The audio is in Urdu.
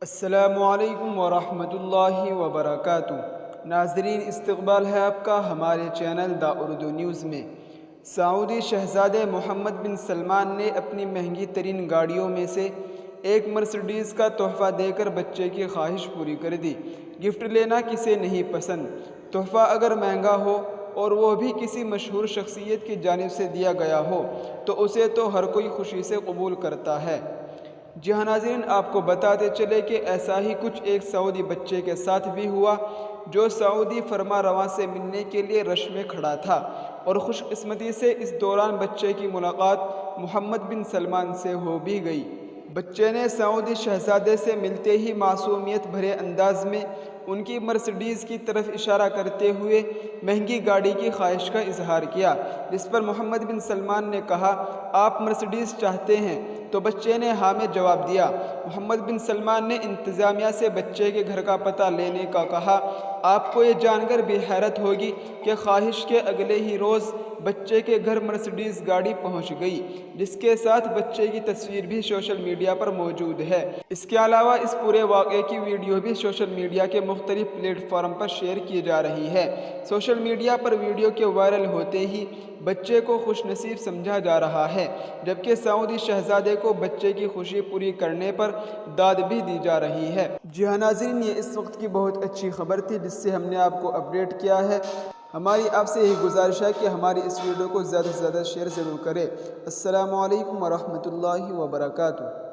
السلام علیکم ورحمۃ اللہ وبرکاتہ۔ ناظرین، استقبال ہے آپ کا ہمارے چینل دا اردو نیوز میں۔ سعودی شہزادے محمد بن سلمان نے اپنی مہنگی ترین گاڑیوں میں سے ایک مرسڈیز کا تحفہ دے کر بچے کی خواہش پوری کر دی۔ گفٹ لینا کسے نہیں پسند؟ تحفہ اگر مہنگا ہو اور وہ بھی کسی مشہور شخصیت کی جانب سے دیا گیا ہو تو اسے تو ہر کوئی خوشی سے قبول کرتا ہے۔ جی ہاں ناظرین، آپ کو بتاتے چلے کہ ایسا ہی کچھ ایک سعودی بچے کے ساتھ بھی ہوا جو سعودی فرما رواں سے ملنے کے لیے رش میں کھڑا تھا، اور خوش قسمتی سے اس دوران بچے کی ملاقات محمد بن سلمان سے ہو بھی گئی۔ بچے نے سعودی شہزادے سے ملتے ہی معصومیت بھرے انداز میں ان کی مرسڈیز کی طرف اشارہ کرتے ہوئے مہنگی گاڑی کی خواہش کا اظہار کیا، جس پر محمد بن سلمان نے کہا، آپ مرسڈیز چاہتے ہیں؟ تو بچے نے ہاں میں جواب دیا۔ محمد بن سلمان نے انتظامیہ سے بچے کے گھر کا پتہ لینے کا کہا۔ آپ کو یہ جان کر بھی حیرت ہوگی کہ خواہش کے اگلے ہی روز بچے کے گھر مرسڈیز گاڑی پہنچ گئی، جس کے ساتھ بچے کی تصویر بھی سوشل میڈیا پر موجود ہے۔ اس کے علاوہ اس پورے واقعے کی ویڈیو بھی سوشل میڈیا کے مختلف پلیٹ فارم پر شیئر کی جا رہی ہے۔ سوشل میڈیا پر ویڈیو کے وائرل ہوتے ہی بچے کو خوش نصیب سمجھا جا رہا ہے، جبکہ سعودی شہزادے کو بچے کی خوشی پوری کرنے پر داد بھی دی جا رہی ہے۔ جی ہاں ناظرین، یہ اس وقت کی بہت اچھی خبر تھی جس سے ہم نے آپ کو اپڈیٹ کیا ہے۔ ہماری آپ سے یہی گزارش ہے کہ ہماری اس ویڈیو کو زیادہ سے زیادہ شیئر ضرور کریں۔ السلام علیکم ورحمۃ اللہ وبرکاتہ۔